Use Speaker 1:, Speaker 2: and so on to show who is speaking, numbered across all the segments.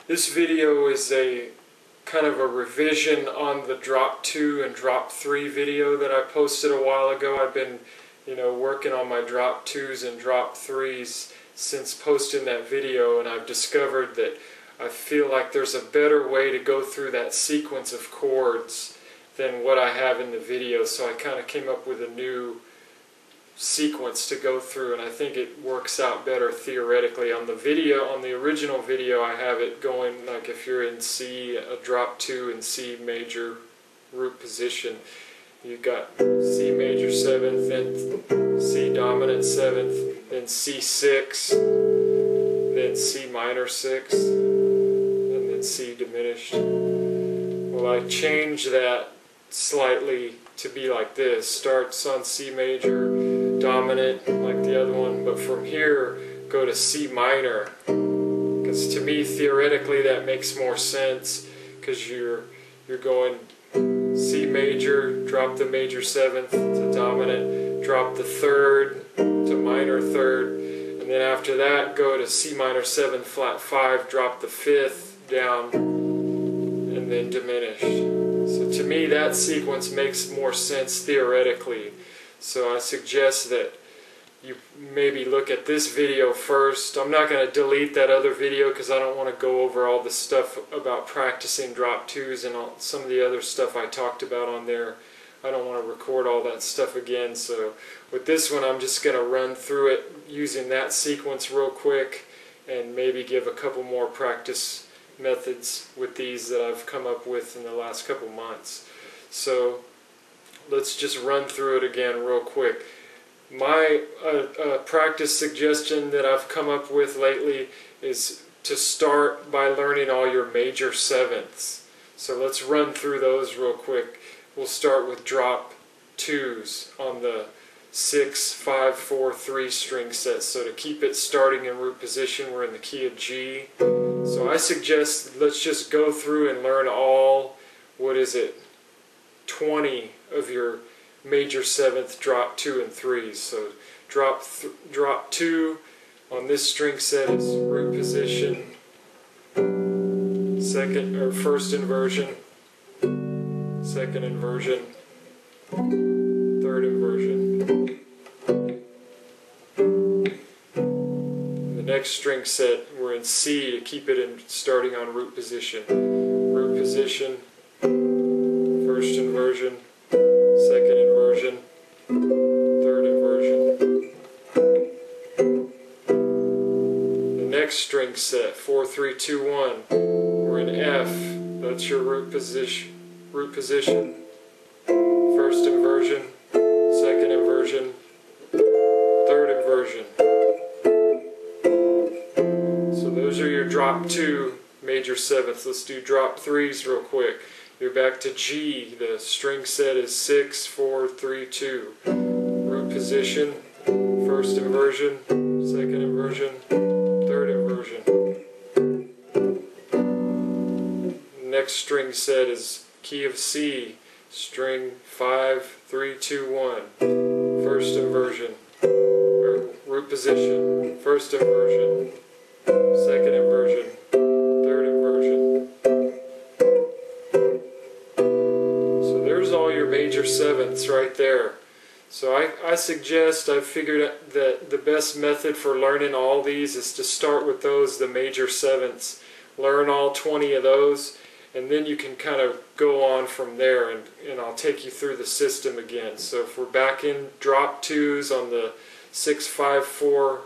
Speaker 1: This video is a kind of a revision on the drop 2 and drop 3 video that I posted a while ago. I've been, working on my drop 2s and drop 3s since posting that video, and I've discovered that I feel like there's a better way to go through that sequence of chords than what I have in the video. So I kind of came up with a new sequence to go through, and I think it works out better theoretically. On the original video, I have it going like if you're in C, a drop 2 in C major root position, you've got C major 7th, then C dominant 7th, then C6, then C minor 6th, and then C diminished. Well, I changed that slightly to be like this. Starts on C major dominant like the other one, but from here go to C minor, because to me theoretically that makes more sense, because you're going C major, drop the major 7th to dominant, drop the 3rd to minor 3rd, and then after that go to C minor 7 flat 5, drop the 5th down, and then diminished. So to me that sequence makes more sense theoretically. So I suggest that you maybe look at this video first. I'm not going to delete that other video because I don't want to go over all the stuff about practicing drop 2s and some of the other stuff I talked about on there. I don't want to record all that stuff again. So with this one, I'm just going to run through it using that sequence real quick and maybe give a couple more practice methods with these that I've come up with in the last couple months. So let's just run through it again real quick. My practice suggestion that I've come up with lately is to start by learning all your major 7ths. So let's run through those real quick. We'll start with drop 2s on the 6, 5, 4, 3 string set. So to keep it starting in root position, we're in the key of G. So I suggest let's just go through and learn all, 20 of your major 7th drop 2 and 3s. So drop 2 on this string set is root position, first inversion, second inversion, third inversion. The next string set we're in C to keep it in starting on root position. Root position, first inversion, second inversion, third inversion. The next string set, 4, 3, 2, 1, we're in F. That's your root position. First inversion, second inversion, third inversion. So those are your drop 2 major 7ths. Let's do drop 3s real quick. You're back to G. The string set is 6, 4, 3, 2. Root position, first inversion, second inversion, third inversion. Next string set is key of C, string 5, 3, 2, 1. First inversion, or root position, first inversion, second inversion, third inversion. All your major 7ths right there. So I figured that the best method for learning all these is to start with those, the major 7ths. Learn all 20 of those, and then you can kind of go on from there, and I'll take you through the system again. So if we're back in drop 2s on the 6, 5, 4,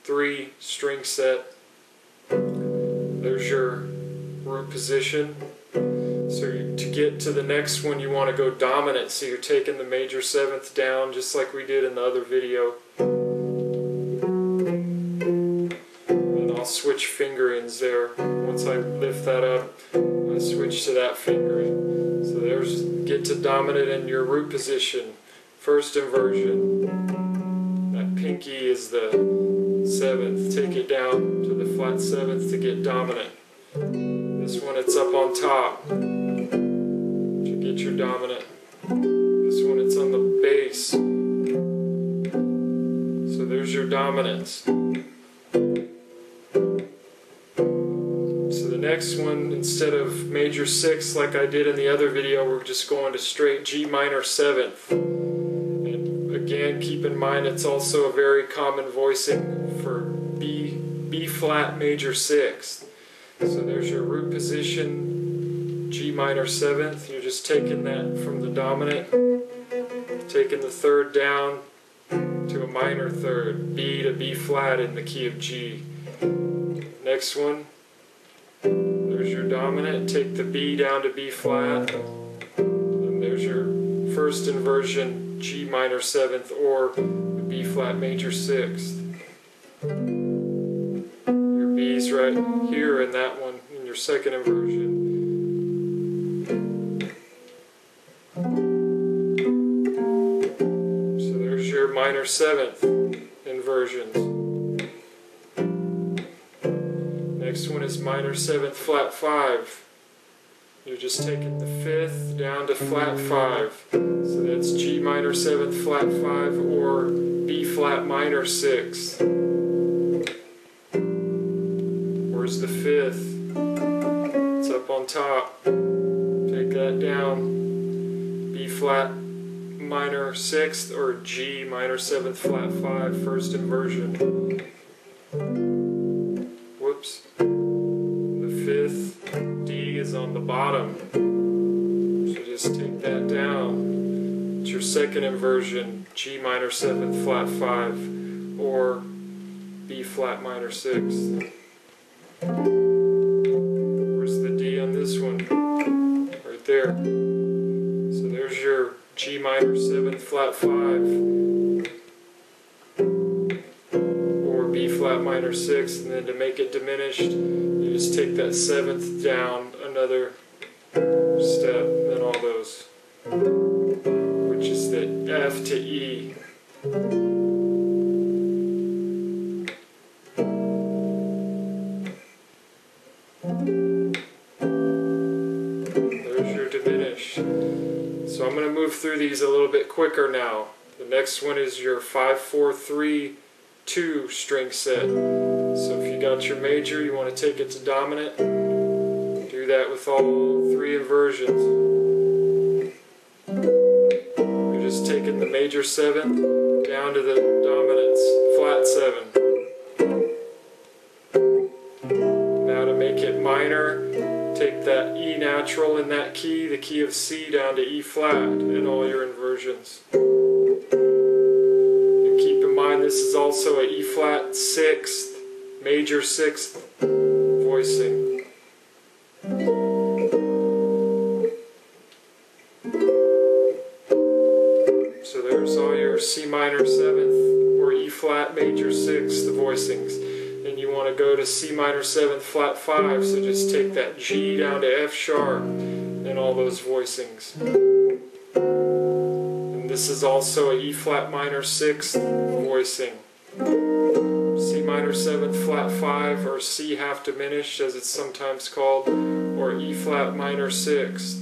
Speaker 1: 3 string set, there's your root position. So to get to the next one, you want to go dominant. So you're taking the major 7th down just like we did in the other video. And I'll switch fingerings there. Once I lift that up, I switch to that fingering. So there's get to dominant in your root position. First inversion. That pinky is the 7th. Take it down to the flat 7th to get dominant. This one it's up on top. Get your dominant. This one it's on the bass. So there's your dominants. next one, instead of major 6 like I did in the other video, we're just going to straight G minor 7th. And again, keep in mind it's also a very common voicing for B flat major 6th. So there's your root position, G minor 7th. You're just taking that from the dominant, taking the 3rd down to a minor 3rd, B to B flat in the key of G. Next one, there's your dominant, take the B down to B flat, and there's your first inversion, G minor 7th or the B flat major 6th. Your B's right here in that one, in your second inversion. So there's your minor 7th inversions. Next one is minor 7th flat 5. You're just taking the 5th down to flat 5. So that's G minor 7th flat 5 or B flat minor 6. Where's the 5th? It's up on top. Take that down. B flat minor 6th or G minor 7th flat 5, first inversion. Whoops. The 5th D is on the bottom. So just take that down. It's your second inversion, G minor 7th flat 5 or B flat minor 6th. Where's the D on this one? Right there. So there's your G minor 7th flat 5 or B flat minor 6, and then to make it diminished, you just take that 7th down another step, and then all those, which is the F to E. There's your diminished. So I'm going to move through these a little bit quicker now. The next one is your 5-4-3-2 string set. So if you got your major, you want to take it to dominant. Do that with all 3 inversions. You're just taking the major 7th down to the dominant's flat 7. Now to make it minor, take that E natural in that key, the key of C, down to E flat in all your inversions. And keep in mind this is also a E flat 6th, major 6th voicing. So there's all your C minor 7th or E flat major 6th voicings. And you want to go to C minor 7th flat 5, so just take that G down to F sharp and all those voicings. And this is also a E flat minor 6th voicing. C minor 7th flat 5 or C half diminished as it's sometimes called, or E flat minor 6th.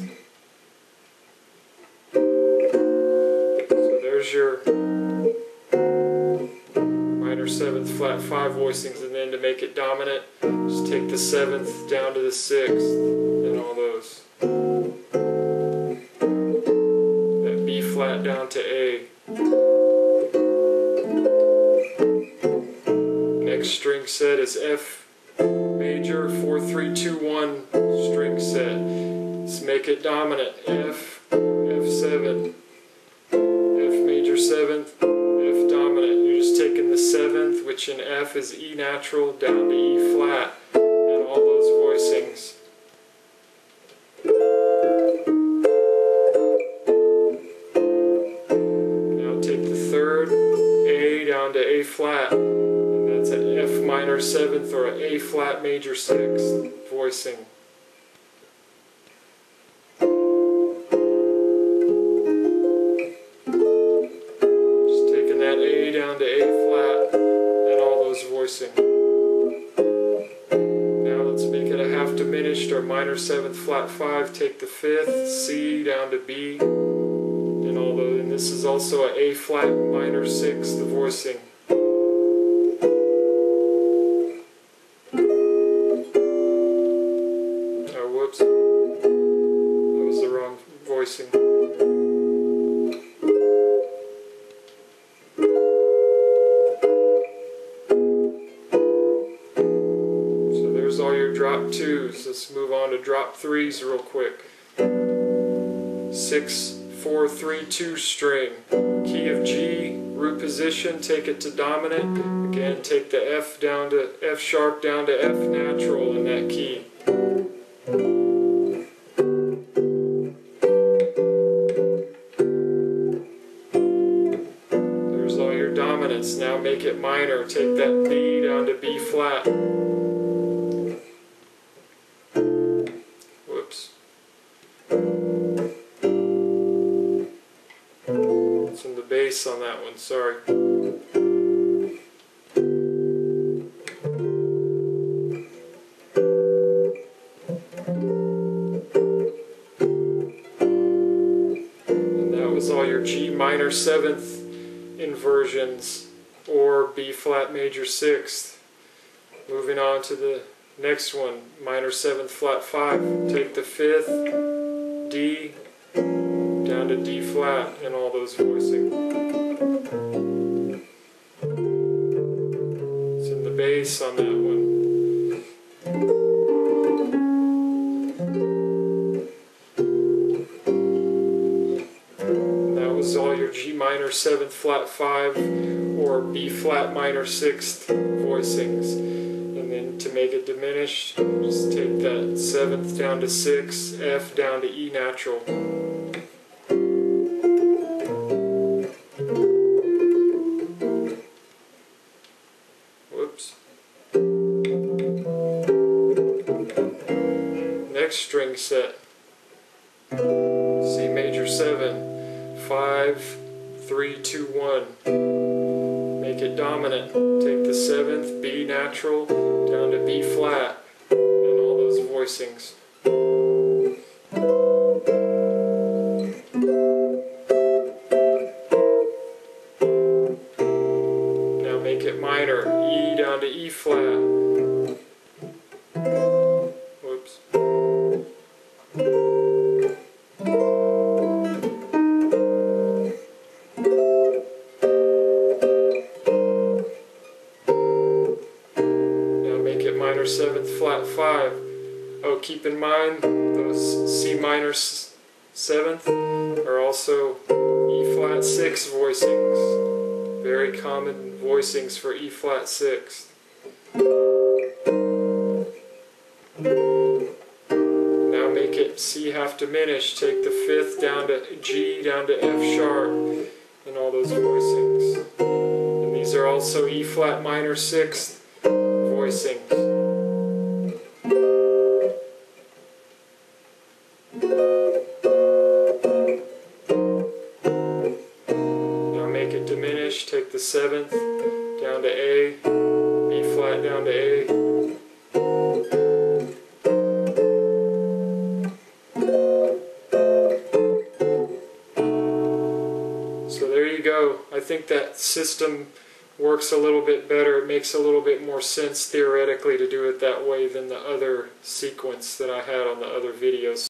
Speaker 1: So there's your minor 7th flat 5 voicings, and then to make it dominant, just take the 7th down to the 6th and all those. That B flat down to A. Next string set is F major 4-3-2-1 string set. Let's make it dominant. F, F7, F major 7th, F dominant. You're just taking the 7th, which in F is E natural, down to E flat, and all those voicings. Now take the 3rd, A down to A flat, and that's an F minor 7th or an A flat major 6th voicing. Down to A flat and all those voicing. Now let's make it a half diminished or minor 7th flat 5. Take the 5th, C down to B, and all those. And this is also a A flat minor 6th voicing. there's all your drop 2s. Let's move on to drop 3s real quick. 6, 4, 3, 2 string. Key of G, root position, take it to dominant. Again, take the F down to F sharp down to F natural in that key. There's all your dominants. Now make it minor. Take that B down to B flat. Whoops. It's in the bass on that one, sorry. And that was all your G minor 7th inversions or B flat major 6th. Moving on to the next one, minor 7th flat 5. Take the 5th, D, down to D flat and all those voicing. It's in the bass on that one. And that was all your G minor 7th flat 5 or B flat minor 6th voicings. And then to make it diminished, just take that 7th down to 6, F down to E natural. Whoops. Next string set. C major 7, 5, 3, 2, 1. Make it dominant. Take the 7th, B natural, down to B flat, and all those voicings. Now make it minor. E down to E flat. Whoops. Minor 7th flat 5. Oh, keep in mind those C minor 7th are also E flat 6 voicings. Very common voicings for E flat 6th. Now make it C half diminished. Take the 5th down to G down to F sharp and all those voicings. And these are also E flat minor 6th voicings. Now make it diminish, take the 7th down to A, B flat down to A. So there you go. I think that system works a little bit better. It makes a little bit more sense theoretically to do it that way than the other sequence that I had on the other videos.